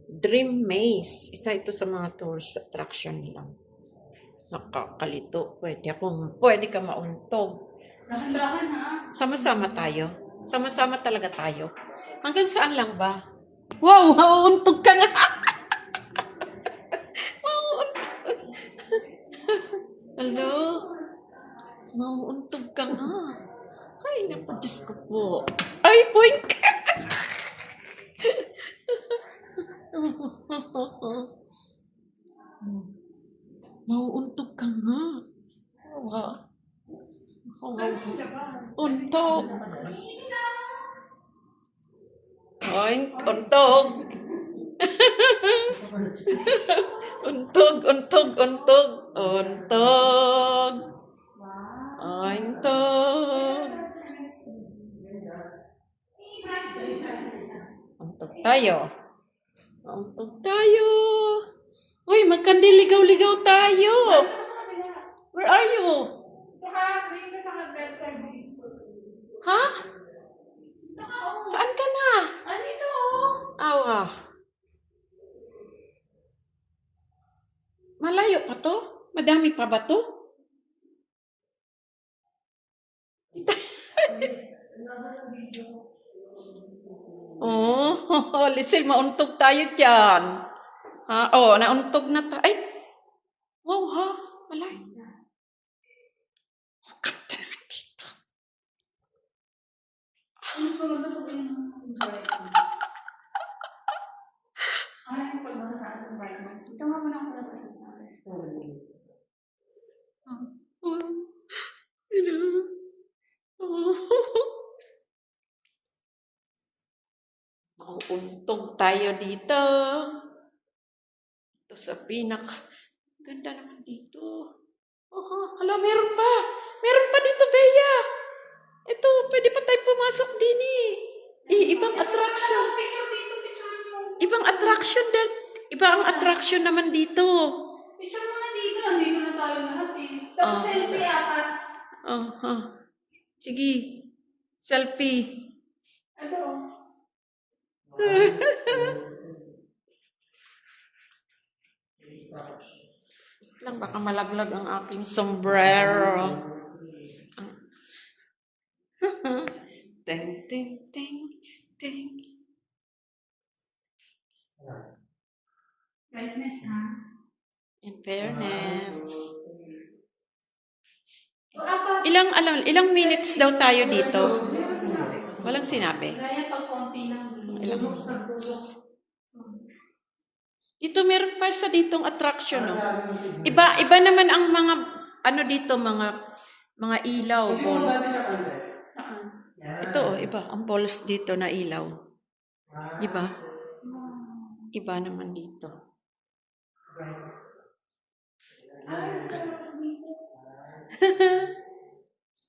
Dream Maze. Isa ito sa mga tourist attraction lang. Nakakalito. Pwede ka mauntog. Dahan-dahan ha. Sama-sama tayo. Sama-sama talaga tayo. Hanggang saan lang ba? Wow, mauuntog ka nga. Mauuntog. Hello? Mauuntog ka nga. Ay, naku, Diyos ko po. Ay, point ka. Mauuntog ka nga. Wow. Untog. Oink, untog. Untog, untog, untog. Untog. Untog. Untog tayo. Untog tayo. Uy, magkandiligaw-ligaw tayo. Where are you? Ha? Saan ka na? Andito Awa. Malayo pa to? Madami pa ba to? Oh, Lisel, mauntog tayo dyan. Ha? Oh, nauntog na tayo. Ay! Wow, ha? Malay. Oh, ganda naman dito. Mas maganda pag ay, pag nasa taas ng brightness. Dito nga muna ako sa labas. Mauuntog tayo dito. Ito sa ganda naman dito. Hala, meron pa. Meron pa dito, Bea. Ito, pwede pa tayo pumasok din eh. Ibang attraction. Ibang attraction din. Iba ang attraction naman dito. Picture mo na dito. Nandito na tayo lahat eh. Tapos selfie apat. Sige. Selfie. Ito. Lang baka malaglag ang aking sombrero. Ting, ting, ting, ting. Brightness ha? In fairness. Apat. Ilang minutes daw tayo dito? Walang sinabi. Gaya pag konti lang. Ilang minutes. Dito meron pa sa ditong attraction, no? Iba naman ang mga dito, mga ilaw, balls. Ito, iba ang balls dito na ilaw. Diba? Iba naman dito.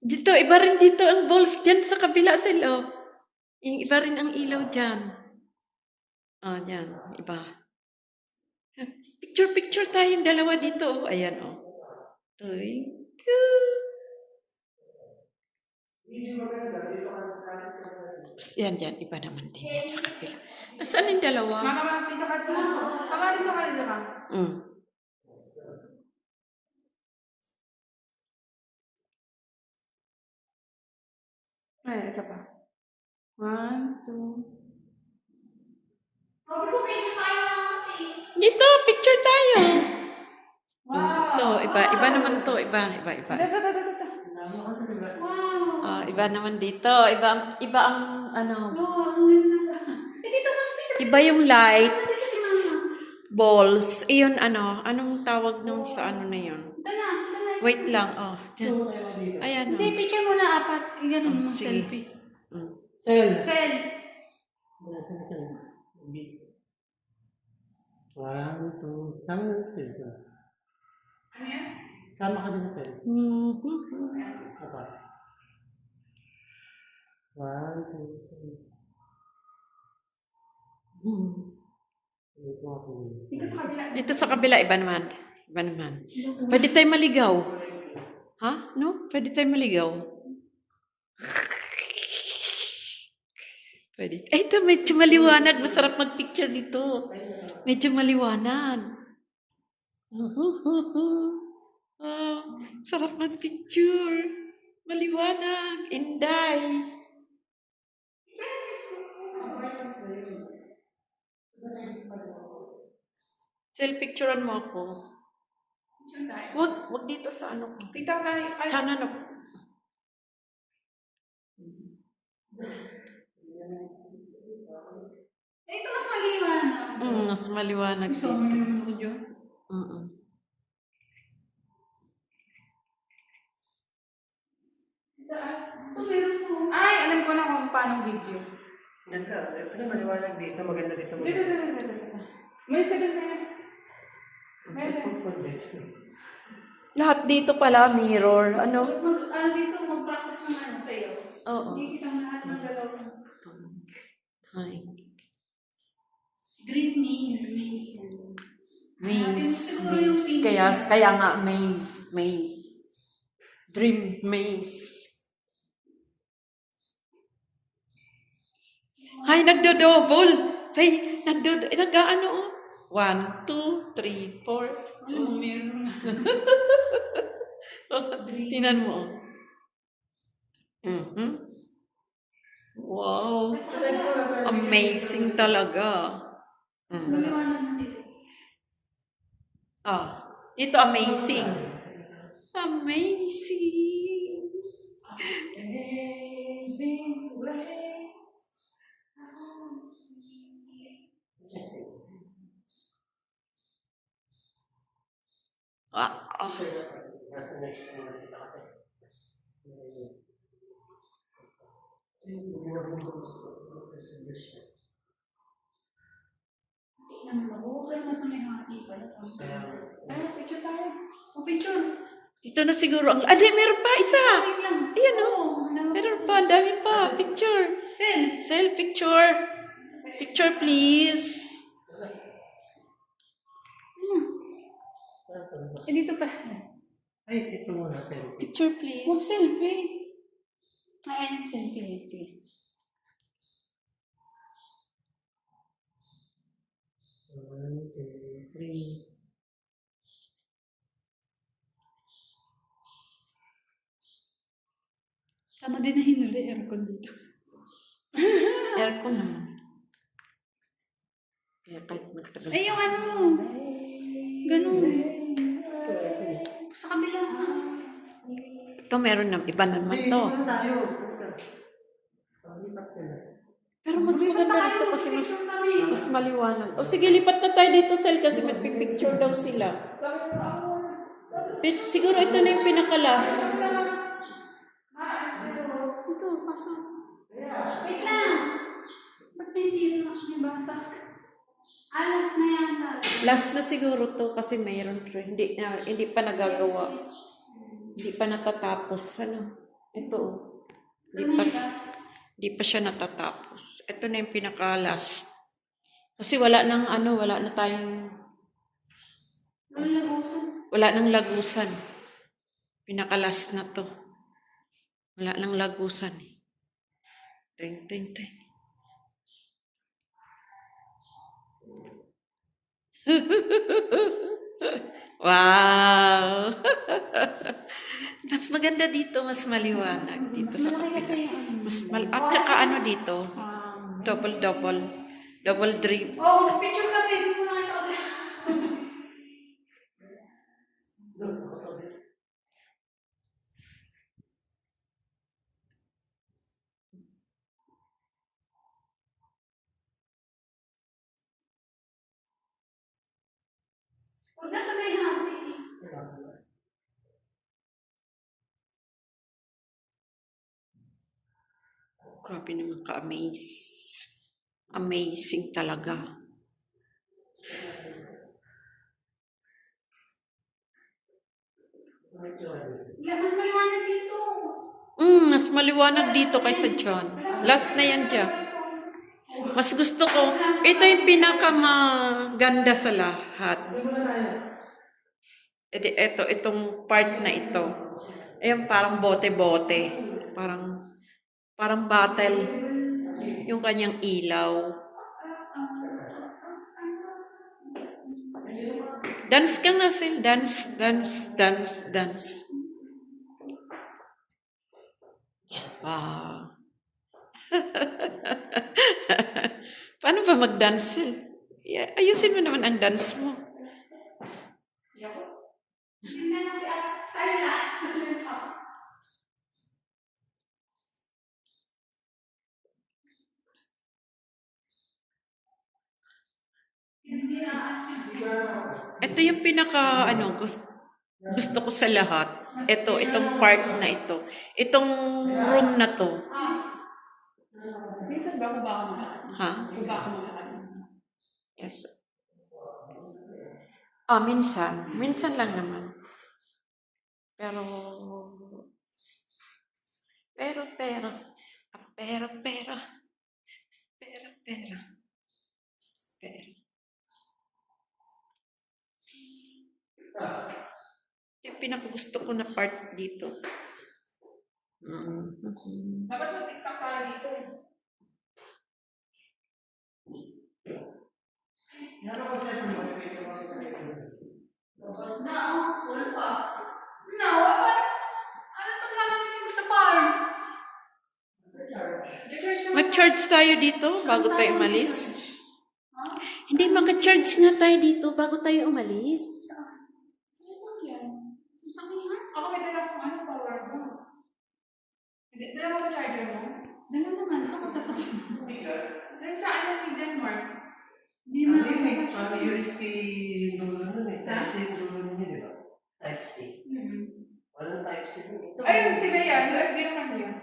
Dito, iba rin dito ang balls dyan sa kabila sila. Iba rin ang ilaw dyan. Dyan, iba. Picture tayong dalawa dito. Ayan, Yan, iba naman din yan sa kabila. Nasaan yung dalawa? Mama, dito ka dito. Mama, dito ka. Ay, isa pa. 1, 2. Dito, picture tayo. Wow. Ito, iba naman to. Iba. Wow. Iba naman dito. Iba ang iba yung lights, balls. Iyon anong tawag nun sa na yun? Wait lang, dyan. Ayan, Hindi, picture mo na apat. Ganun mo, sige. selfie. Sel. Sel. 1, 2. Sama na Sel. Ano yan? Sama ka din Sel. Apat. 1, 2, 3. Dito sa kabila. Dito sa kabila, iba naman. Pwede tayo maligaw. Ha? No? Pwede tayo maligaw. Pwede. Ay, ito, medyo maliwanag. Masarap mag-picture dito. Medyo maliwanag. Oh, sarap mag-picture. Maliwanag. Inday. Self-picturean mo ako. Picture tayo. Wag dito sa ano ko. Picture tayo. Ay, Sana na. ito mas maliwanag. Mas maliwanag Gusto dito. mo naman ako dyan? Mm. Ito meron po. Ay, alam ko na kung paano video. Ganda. Ito na maliwanag dito. Maganda dito. Dito. May sagot na yan. Lahat dito pala mirror. Ano? Ano dito, mag-practice ng ano sa'yo. Oo. Hindi kita mo lahat ng dalawa. Hi. Green maze. Maze. Kaya nga maze. Dream maze. Hay, nagdo-double. Hay, nag-ano? 1, 2, 3, 4. Alam mo, meron na. Tinan mo. Wow. Amazing talaga. Mas maliwanag na dito. Ito amazing. Amazing. Amazing grace. Nasa next one nakita kasi. Tingnan mo, okay na sa may hati pala. Ay, picture tayo. O, picture. Dito na siguro ang... meron pa isa. Wait lang. Ayan o. Oo, Meron pa. Dami pa. Picture. Send. Picture. Picture, please. Dito pa. Ay, ito muna. Picture, please. Huwag selfie. Ayan, selfie. Sige. 1, 2, 3. Tama din na hinuli, aircon dito. Aircon naman. Kaya kahit magtagal. Ay, yung ano. Ganun. Sa kabila. Ito meron na. Iba naman to. Tayo. Pero mas maganda dito kasi mas maliwanag. O sige, lipat na tayo dito, Sel, kasi magpipicture daw sila. Siguro ito na yung pinakalas. Ito, pasok. Wait lang. Ba't may sira? May basak. Alex na yan. Last na siguro to kasi mayroon pa. Hindi pa nagagawa. Hindi pa natatapos. Ano? Ito. Hindi pa siya natatapos. Ito na yung pinaka-last. Kasi wala na tayong... Wala nang lagusan. Pinaka-last na to. Wala nang lagusan. Ting. Wow! Mas maganda dito, mas maliwanag dito sa kapila. At saka ano dito? Double drip. Oh, picture kami. Gusto na sa kabila. Huwag na sa may hati. Grabe naman ka-amaze. Amazing talaga. Mas maliwanag dito. Mas maliwanag dito kaysa dyan. Last na yan dyan. Mas gusto ko, ito yung pinakamaganda sa lahat. Itong part na ito. Ayan, parang bote-bote. Parang battle. yung kanyang ilaw. Dance ka nga, Sil. Dance, dance, dance, dance. Wow. Paano ba mag-dance, Sil? Ayusin mo naman ang dance mo. Yun na lang si Ayla. Ito yung pinaka, gusto ko sa lahat. Itong part na ito. Itong room na to. Minsan ba ako Ha? makakalimutan? Yes. Minsan. Minsan lang naman. Pero. Pero. Yung pinakagusto ko na part dito. Dapat mag-tiktak ka dito. Wala pa. Ano pag namin mo sa farm? Mag-charge tayo dito bago tayo umalis. Hindi, mag-charge na tayo dito bago tayo umalis. Sasakyan? Ako may dala kong power bank. Hindi, dala mo ba charger mo? Dala naman, saan ko sasakyan? Dahil sa ni Denmark. Hindi na. USB dulo nun eh. Type-C dulo nun yun, di ba? Type-C. Walang Type-C nun. Ayun, si Bea, USB naman yun.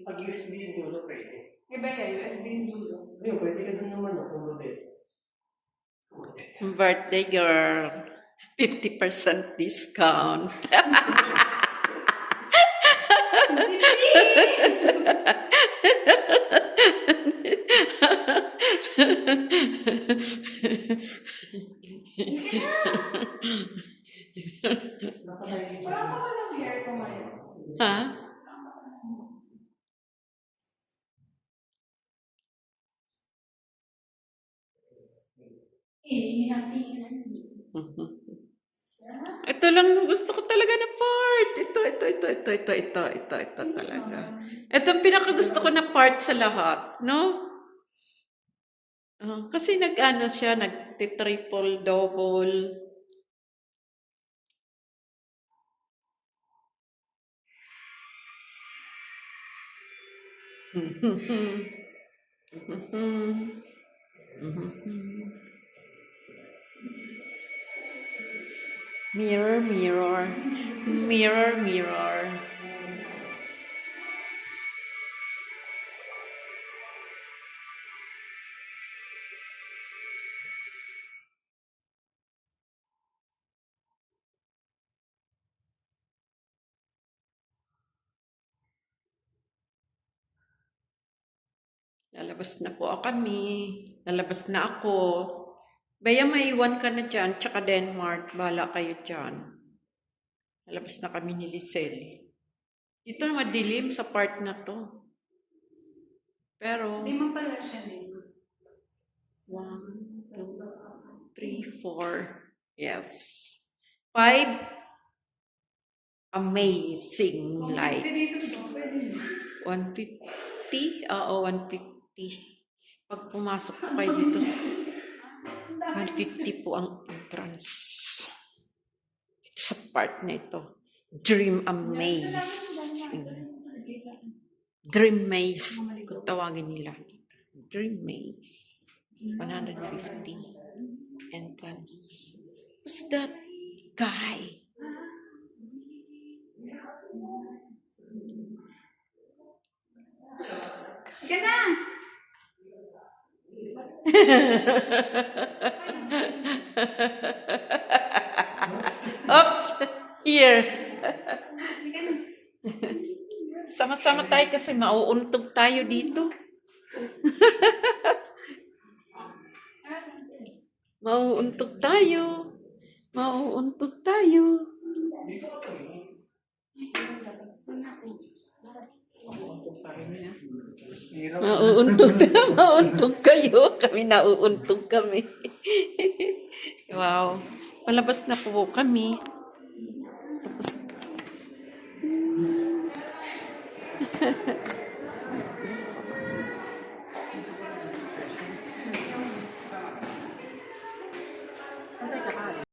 Pag USB yung dulo, pwede. Si Bea, USB yung dulo. Ayun, pwede ka dun naman kung mabit. Birthday girl. 50% discount. Wala pa walang hair ko ngayon. Ha? Ito lang yung gusto ko talaga na part. Ito talaga. Ito ang pinakagusto ko na part sa lahat, no? Kasi nag-ano siya, nag-triple, double. Mirror, mirror, mirror, mirror. Lalabas na po kami. Lalabas na ako. Baya maiwan ka na dyan, tsaka Denmark. Bahala kayo dyan. Lalabas na kami ni Lisel. Dito madilim sa part na to. Pero, Hindi man pala siya din. 1, 2, 3, 4. Yes. 5 amazing lights. 150? Oo, 150. Pag pumasok po kayo dito, 150 po ang entrance. Dito sa part na ito. Dream Amazing. Dream Maze. Kung tawagin nila. Dream Maze. 150 entrance. Who's that guy? Ika na! Up here. Ika na. Sama-sama tayo kasi mauuntog tayo dito. Mauuntog tayo. Mauuntog tayo. Zero. Mauuntog na, mauuntog kayo. Kami nauuntog kami. Wow. Palabas na po kami. Tapos,